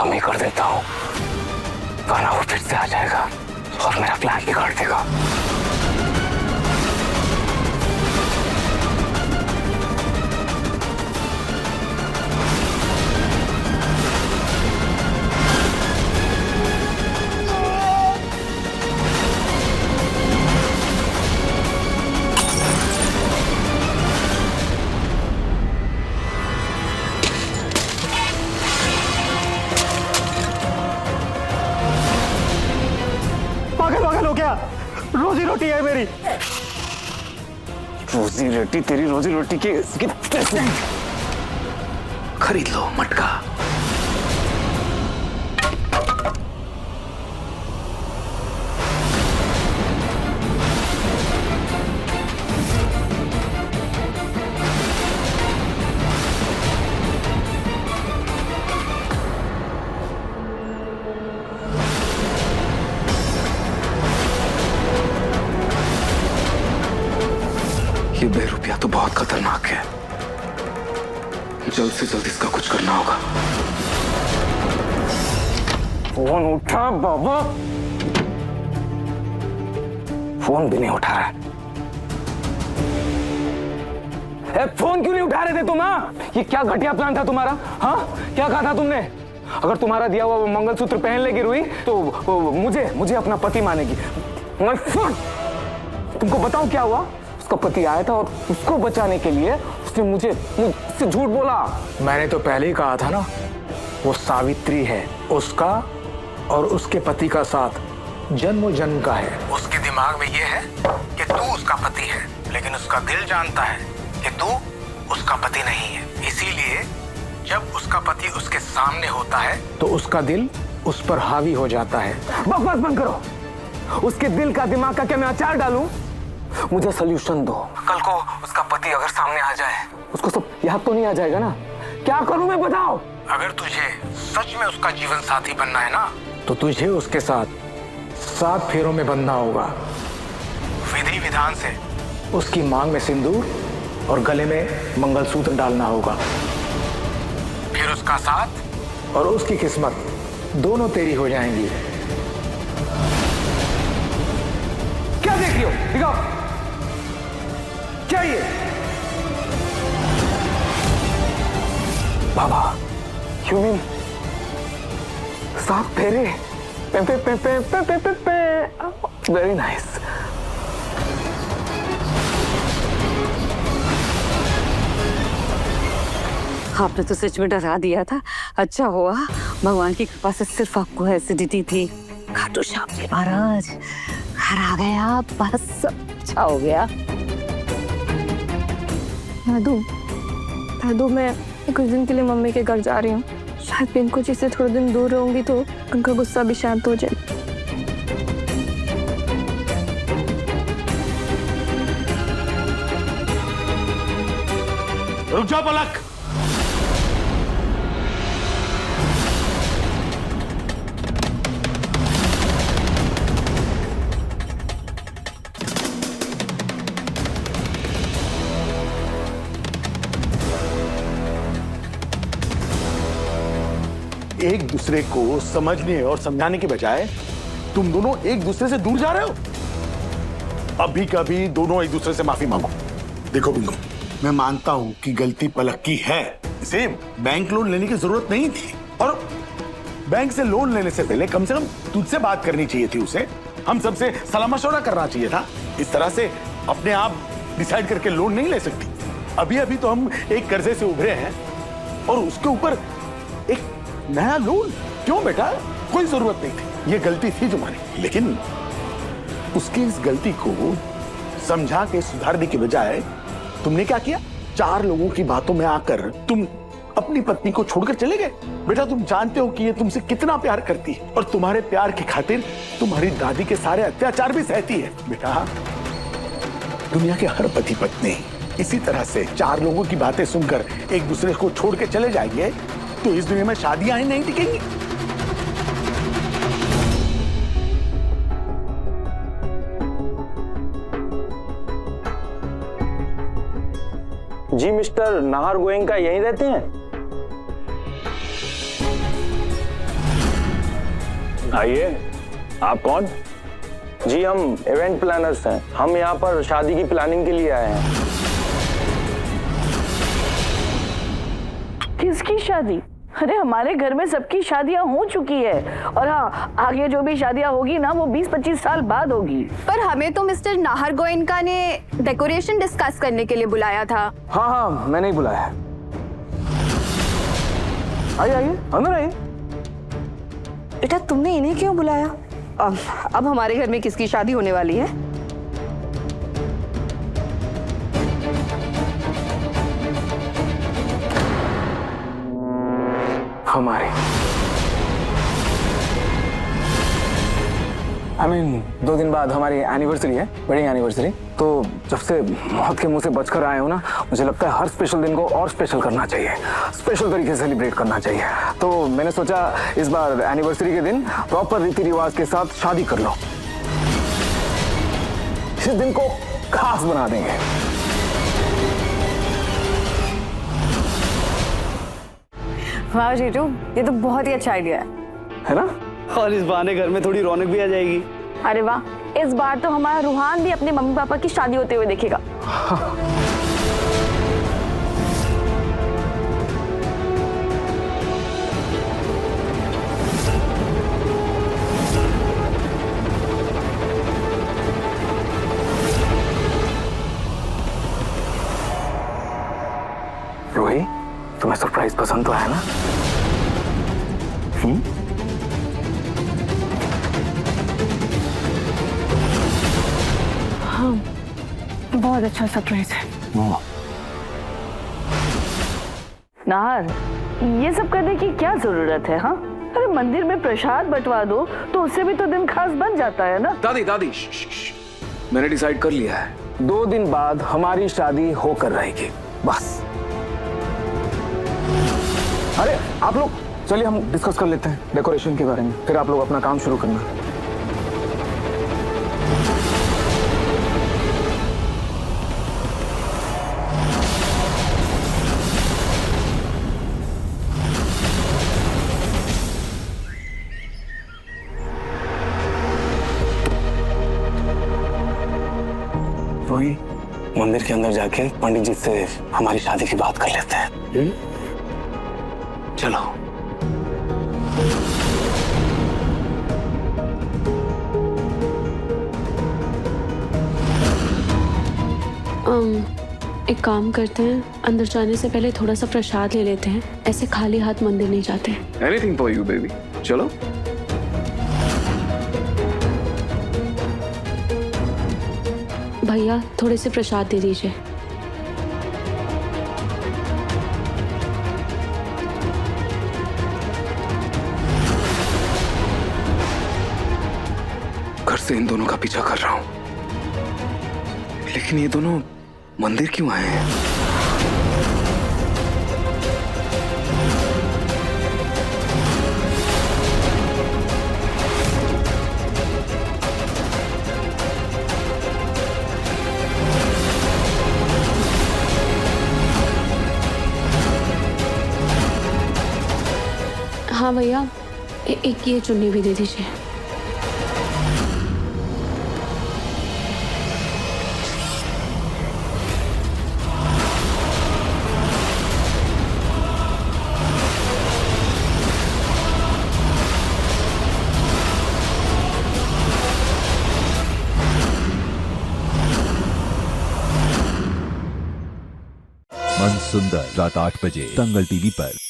कम ही कर देता हूँ, वरना वो फिर से आ जाएगा और मेरा प्लान बिगाड़ देगा। रोजी रोटी है मेरी। रोजी रोटी तेरी रोजी रोटी के खरीद लो मटका। ये बेरुपया तो बहुत खतरनाक है, जल्द से जल्द इसका कुछ करना होगा। फोन उठा बाबा। फोन भी नहीं उठा रहा है। फोन क्यों नहीं उठा रहे थे तुम? हाँ, ये क्या घटिया प्लान था तुम्हारा? हाँ, क्या कहा था तुमने? अगर तुम्हारा दिया हुआ वो मंगलसूत्र पहन लेगी रुई तो मुझे अपना पति मानेगी। तुमको बताऊं क्या हुआ? उसका पति आया था और उसको बचाने के लिए उसने मुझसे झूठ बोला। मैंने तो पहले ही कहा था ना, वो सावित्री है, उसका और उसके पति का साथ जन्म जन्म का है। उसके दिमाग में ये है कि तू उसका पति है, लेकिन उसका दिल जानता है कि तू उसका पति नहीं है। इसीलिए जब उसका पति उसके सामने होता है तो उसका दिल उस पर हावी हो जाता है। बकवास बंद करो। उसके दिल का दिमाग का क्या मैं अचार डालूं? मुझे सोल्यूशन दो। कल को उसका पति अगर सामने आ जाए, उसको सब याद तो नहीं आ जाएगा ना? क्या करूं मैं, बताओ। अगर तुझे सच में उसका जीवन साथी बनना है ना, तो तुझे उसके साथ 7 फेरों में बंधना होगा। विधि विधान से उसकी मांग में सिंदूर और गले में मंगलसूत्र डालना होगा। फिर उसका साथ और उसकी किस्मत दोनों तेरी हो जाएंगी। क्या देख रही हो? दिखाओ क्या ये? बाबा, you mean 7 फेरे? Very nice. आपने तो सच में डरा दिया था। अच्छा हुआ भगवान की कृपा से सिर्फ आपको एसिडिटी थी। खाटू श्याम जी महाराज घर आ गए आप, बस अच्छा हो गया। दादू मैं कुछ दिन के लिए मम्मी के घर जा रही हूँ। शायद पिंकू जी से थोड़े दिन दूर रहूंगी तो उनका गुस्सा भी शांत हो जाए। रुक जाओ पलक। एक दूसरे को समझने और समझाने के बजाय तुम दोनों एक दूसरे से दूर जा रहे हो। अभी कभी दोनों एक दूसरे से माफी मांगो। देखो बिंगो, मैं मानता हूं कि गलती पलक की है। इसे बैंक लोन लेने की जरूरत नहीं थी, और बैंक से लोन लेने से पहले कम से कम तुझसे बात करनी चाहिए थी उसे। हम सबसे सलाह मशवरा करना चाहिए था। इस तरह से अपने आप डिसाइड करके लोन नहीं ले सकती। अभी अभी तो हम एक कर्जे से उभरे हैं और उसके ऊपर एक नया लोन। क्यों बेटा, कोई जरूरत नहीं थी। ये गलती थी तुम्हारी, लेकिन उसकी इस गलती को समझा के सुधारने के बजाय तुमने क्या किया? 4 लोगों की बातों में आकर तुम अपनी पत्नी को छोड़कर चले गए। बेटा, तुम जानते हो कि ये तुमसे कितना प्यार करती है और तुम्हारे प्यार की खातिर तुम्हारी दादी के सारे अत्याचार भी सहती है। बेटा, दुनिया के हर पति पत्नी इसी तरह से 4 लोगों की बातें सुनकर एक दूसरे को छोड़ के चले जाएंगे तो इस दुनिया में शादियां ही नहीं टिकेंगी। जी मिस्टर नाहर गोयंका यहीं रहते हैं? आइए। आप कौन? जी हम इवेंट प्लानर्स हैं। हम यहाँ पर शादी की प्लानिंग के लिए आए हैं। किसकी शादी? अरे हमारे घर में सबकी शादियां हो चुकी है, और हाँ, आगे जो भी शादियां होगी ना वो 20-25 साल बाद होगी। पर हमें तो मिस्टर नाहर गोयनका ने डेकोरेशन डिस्कस करने के लिए बुलाया था। हाँ हाँ, मैंने ही बुलाया है। आइए आइए, अंदर आइए। बेटा तुमने इन्हें क्यों बुलाया? अब हमारे घर में किसकी शादी होने वाली है? हमारी। I mean, 2 दिन बाद हमारी एनिवर्सरी है, बड़ी एनिवर्सरी। तो जब से मौत के मुंह से बचकर आए हो ना, मुझे लगता है हर स्पेशल दिन को और स्पेशल करना चाहिए, स्पेशल तरीके से सेलिब्रेट करना चाहिए। तो मैंने सोचा इस बार एनिवर्सरी के दिन प्रॉपर रीति रिवाज के साथ शादी कर लो। इस दिन को खास बना देंगे। वाह जीजू, ये तो बहुत ही अच्छा आइडिया है ना? और इस बहाने घर में थोड़ी रौनक भी आ जाएगी। अरे वाह, इस बार तो हमारा रूहान भी अपने मम्मी पापा की शादी होते हुए देखेगा। रोही, तुम्हें सरप्राइज पसंद तो है ना? बहुत अच्छा सरप्राइज है। नाहर, ये सब करने की क्या जरूरत है? हाँ, अरे मंदिर में प्रसाद बंटवा दो तो उससे भी तो दिन खास बन जाता है ना। दादी दादी मैंने डिसाइड कर लिया है। 2 दिन बाद हमारी शादी होकर रहेगी, बस। अरे आप लोग चलिए हम डिस्कस कर लेते हैं डेकोरेशन के बारे में, फिर आप लोग अपना काम शुरू करना। रोही, मंदिर के अंदर जाके पंडित जी से हमारी शादी की बात कर लेते हैं। चलो। एक काम करते हैं, अंदर जाने से पहले थोड़ा सा प्रसाद ले लेते हैं। ऐसे खाली हाथ मंदिर नहीं जाते। एनीथिंग फॉर यू बेबी, चलो। भैया थोड़े से प्रसाद दे दीजिए। घर से इन दोनों का पीछा कर रहा हूं, लेकिन ये दोनों मंदिर क्यों आए हैं? हाँ भैया, एक ये चुन्नी भी दे दीजिए। मन सुंदर रात 8 बजे दंगल टीवी पर।